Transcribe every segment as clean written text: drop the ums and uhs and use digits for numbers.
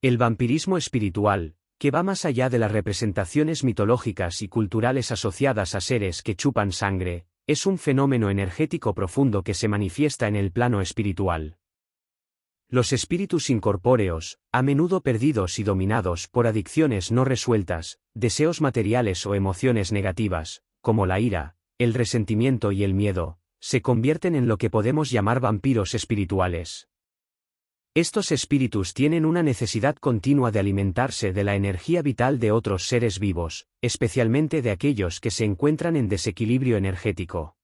El vampirismo espiritual, que va más allá de las representaciones mitológicas y culturales asociadas a seres que chupan sangre, es un fenómeno energético profundo que se manifiesta en el plano espiritual. Los espíritus incorpóreos, a menudo perdidos y dominados por adicciones no resueltas, deseos materiales o emociones negativas, como la ira, el resentimiento y el miedo, se convierten en lo que podemos llamar vampiros espirituales. Estos espíritus tienen una necesidad continua de alimentarse de la energía vital de otros seres vivos, especialmente de aquellos que se encuentran en desequilibrio energético.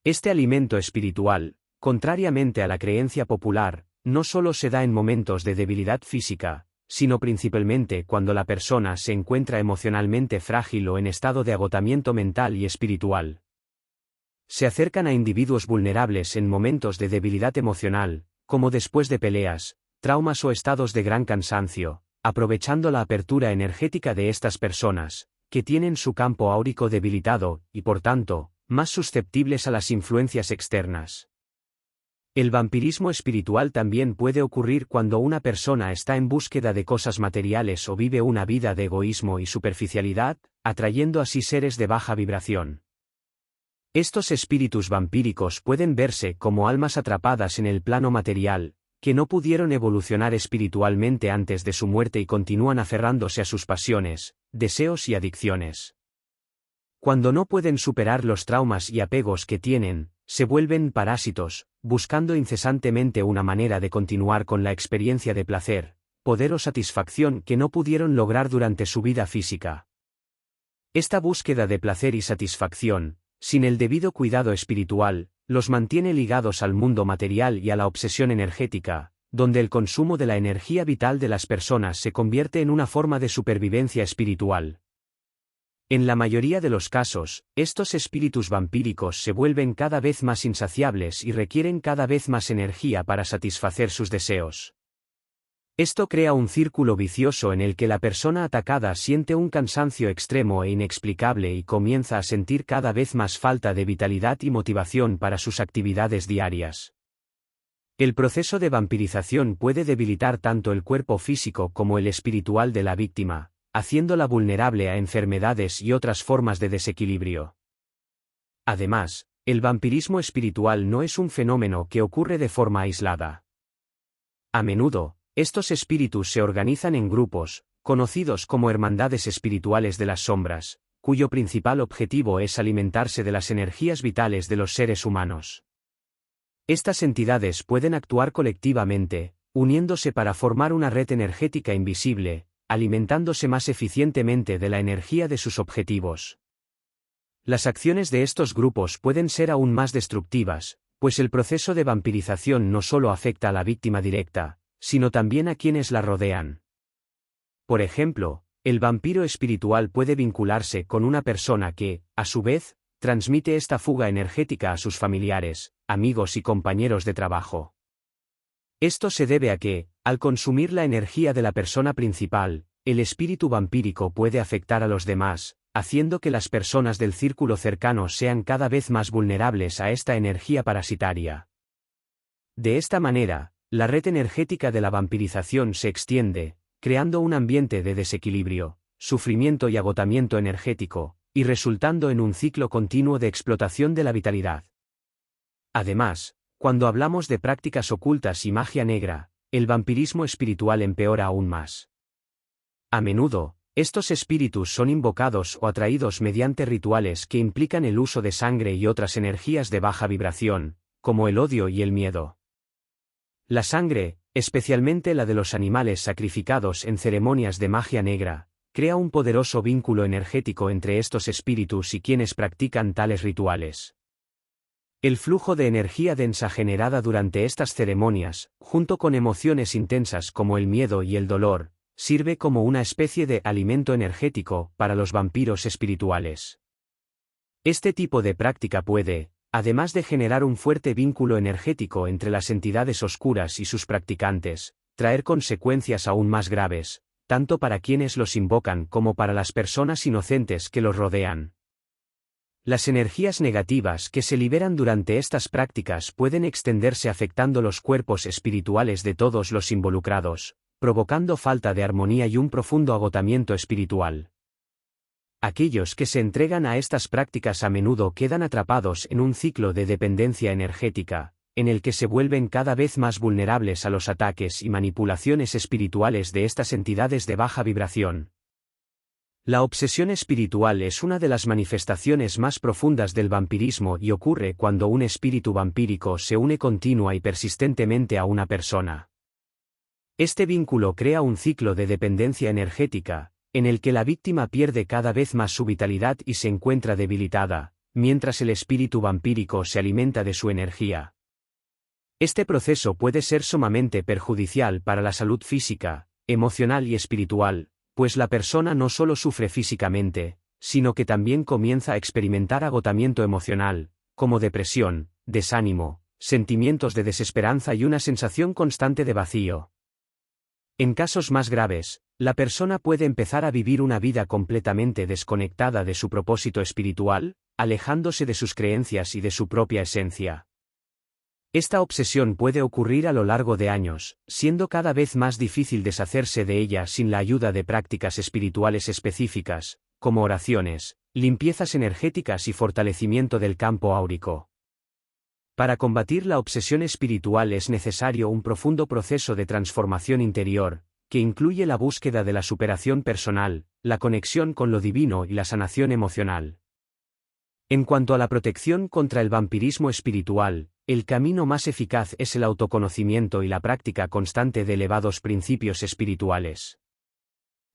Este alimento espiritual, contrariamente a la creencia popular, no solo se da en momentos de debilidad física, sino principalmente cuando la persona se encuentra emocionalmente frágil o en estado de agotamiento mental y espiritual. Se acercan a individuos vulnerables en momentos de debilidad emocional, como después de peleas, traumas o estados de gran cansancio, aprovechando la apertura energética de estas personas, que tienen su campo áurico debilitado y por tanto, más susceptibles a las influencias externas. El vampirismo espiritual también puede ocurrir cuando una persona está en búsqueda de cosas materiales o vive una vida de egoísmo y superficialidad, atrayendo así seres de baja vibración. Estos espíritus vampíricos pueden verse como almas atrapadas en el plano material, que no pudieron evolucionar espiritualmente antes de su muerte y continúan aferrándose a sus pasiones, deseos y adicciones. Cuando no pueden superar los traumas y apegos que tienen, se vuelven parásitos, buscando incesantemente una manera de continuar con la experiencia de placer, poder o satisfacción que no pudieron lograr durante su vida física. Esta búsqueda de placer y satisfacción, sin el debido cuidado espiritual, los mantiene ligados al mundo material y a la obsesión energética, donde el consumo de la energía vital de las personas se convierte en una forma de supervivencia espiritual. En la mayoría de los casos, estos espíritus vampíricos se vuelven cada vez más insaciables y requieren cada vez más energía para satisfacer sus deseos. Esto crea un círculo vicioso en el que la persona atacada siente un cansancio extremo e inexplicable y comienza a sentir cada vez más falta de vitalidad y motivación para sus actividades diarias. El proceso de vampirización puede debilitar tanto el cuerpo físico como el espiritual de la víctima, haciéndola vulnerable a enfermedades y otras formas de desequilibrio. Además, el vampirismo espiritual no es un fenómeno que ocurre de forma aislada. A menudo, estos espíritus se organizan en grupos, conocidos como hermandades espirituales de las sombras, cuyo principal objetivo es alimentarse de las energías vitales de los seres humanos. Estas entidades pueden actuar colectivamente, uniéndose para formar una red energética invisible, alimentándose más eficientemente de la energía de sus objetivos. Las acciones de estos grupos pueden ser aún más destructivas, pues el proceso de vampirización no solo afecta a la víctima directa, sino también a quienes la rodean. Por ejemplo, el vampiro espiritual puede vincularse con una persona que, a su vez, transmite esta fuga energética a sus familiares, amigos y compañeros de trabajo. Esto se debe a que, al consumir la energía de la persona principal, el espíritu vampírico puede afectar a los demás, haciendo que las personas del círculo cercano sean cada vez más vulnerables a esta energía parasitaria. De esta manera, la red energética de la vampirización se extiende, creando un ambiente de desequilibrio, sufrimiento y agotamiento energético, y resultando en un ciclo continuo de explotación de la vitalidad. Además, cuando hablamos de prácticas ocultas y magia negra, el vampirismo espiritual empeora aún más. A menudo, estos espíritus son invocados o atraídos mediante rituales que implican el uso de sangre y otras energías de baja vibración, como el odio y el miedo. La sangre, especialmente la de los animales sacrificados en ceremonias de magia negra, crea un poderoso vínculo energético entre estos espíritus y quienes practican tales rituales. El flujo de energía densa generada durante estas ceremonias, junto con emociones intensas como el miedo y el dolor, sirve como una especie de alimento energético para los vampiros espirituales. Este tipo de práctica puede, además de generar un fuerte vínculo energético entre las entidades oscuras y sus practicantes, traer consecuencias aún más graves, tanto para quienes los invocan como para las personas inocentes que los rodean. Las energías negativas que se liberan durante estas prácticas pueden extenderse afectando los cuerpos espirituales de todos los involucrados, provocando falta de armonía y un profundo agotamiento espiritual. Aquellos que se entregan a estas prácticas a menudo quedan atrapados en un ciclo de dependencia energética, en el que se vuelven cada vez más vulnerables a los ataques y manipulaciones espirituales de estas entidades de baja vibración. La obsesión espiritual es una de las manifestaciones más profundas del vampirismo y ocurre cuando un espíritu vampírico se une continua y persistentemente a una persona. Este vínculo crea un ciclo de dependencia energética, en el que la víctima pierde cada vez más su vitalidad y se encuentra debilitada, mientras el espíritu vampírico se alimenta de su energía. Este proceso puede ser sumamente perjudicial para la salud física, emocional y espiritual, pues la persona no solo sufre físicamente, sino que también comienza a experimentar agotamiento emocional, como depresión, desánimo, sentimientos de desesperanza y una sensación constante de vacío. En casos más graves, la persona puede empezar a vivir una vida completamente desconectada de su propósito espiritual, alejándose de sus creencias y de su propia esencia. Esta obsesión puede ocurrir a lo largo de años, siendo cada vez más difícil deshacerse de ella sin la ayuda de prácticas espirituales específicas, como oraciones, limpiezas energéticas y fortalecimiento del campo áurico. Para combatir la obsesión espiritual es necesario un profundo proceso de transformación interior, que incluye la búsqueda de la superación personal, la conexión con lo divino y la sanación emocional. En cuanto a la protección contra el vampirismo espiritual, el camino más eficaz es el autoconocimiento y la práctica constante de elevados principios espirituales.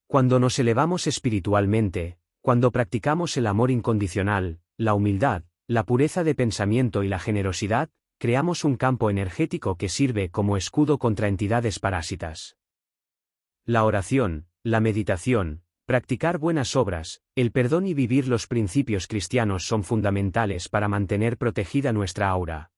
Cuando nos elevamos espiritualmente, cuando practicamos el amor incondicional, la humildad, la pureza de pensamiento y la generosidad, creamos un campo energético que sirve como escudo contra entidades parásitas. La oración, la meditación, practicar buenas obras, el perdón y vivir los principios cristianos son fundamentales para mantener protegida nuestra aura.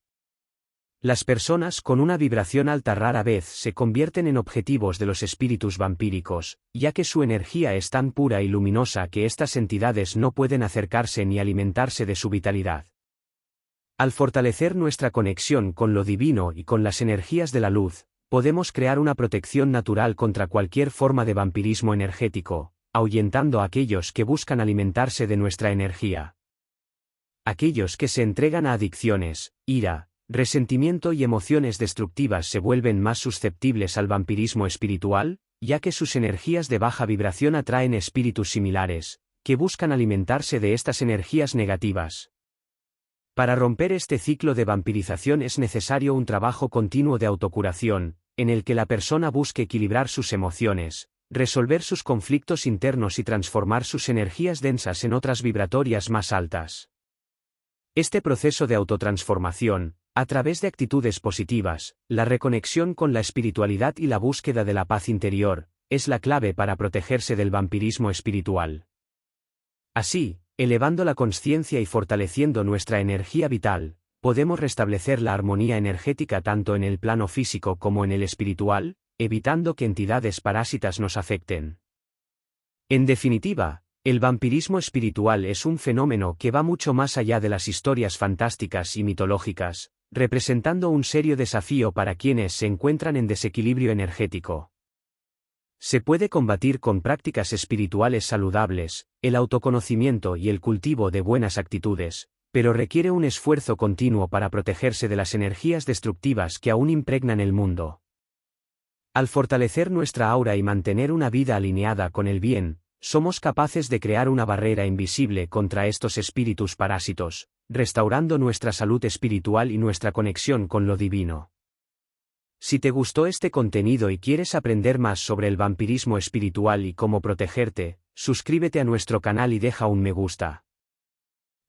Las personas con una vibración alta rara vez se convierten en objetivos de los espíritus vampíricos, ya que su energía es tan pura y luminosa que estas entidades no pueden acercarse ni alimentarse de su vitalidad. Al fortalecer nuestra conexión con lo divino y con las energías de la luz, podemos crear una protección natural contra cualquier forma de vampirismo energético, ahuyentando a aquellos que buscan alimentarse de nuestra energía. Aquellos que se entregan a adicciones, ira, resentimiento y emociones destructivas se vuelven más susceptibles al vampirismo espiritual, ya que sus energías de baja vibración atraen espíritus similares, que buscan alimentarse de estas energías negativas. Para romper este ciclo de vampirización es necesario un trabajo continuo de autocuración, en el que la persona busque equilibrar sus emociones, resolver sus conflictos internos y transformar sus energías densas en otras vibratorias más altas. Este proceso de autotransformación, a través de actitudes positivas, la reconexión con la espiritualidad y la búsqueda de la paz interior, es la clave para protegerse del vampirismo espiritual. Así, elevando la consciencia y fortaleciendo nuestra energía vital, podemos restablecer la armonía energética tanto en el plano físico como en el espiritual, evitando que entidades parásitas nos afecten. En definitiva, el vampirismo espiritual es un fenómeno que va mucho más allá de las historias fantásticas y mitológicas, representando un serio desafío para quienes se encuentran en desequilibrio energético. Se puede combatir con prácticas espirituales saludables, el autoconocimiento y el cultivo de buenas actitudes, pero requiere un esfuerzo continuo para protegerse de las energías destructivas que aún impregnan el mundo. Al fortalecer nuestra aura y mantener una vida alineada con el bien, somos capaces de crear una barrera invisible contra estos espíritus parásitos, restaurando nuestra salud espiritual y nuestra conexión con lo divino. Si te gustó este contenido y quieres aprender más sobre el vampirismo espiritual y cómo protegerte, suscríbete a nuestro canal y deja un me gusta.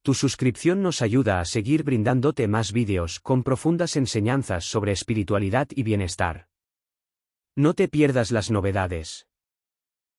Tu suscripción nos ayuda a seguir brindándote más vídeos con profundas enseñanzas sobre espiritualidad y bienestar. No te pierdas las novedades.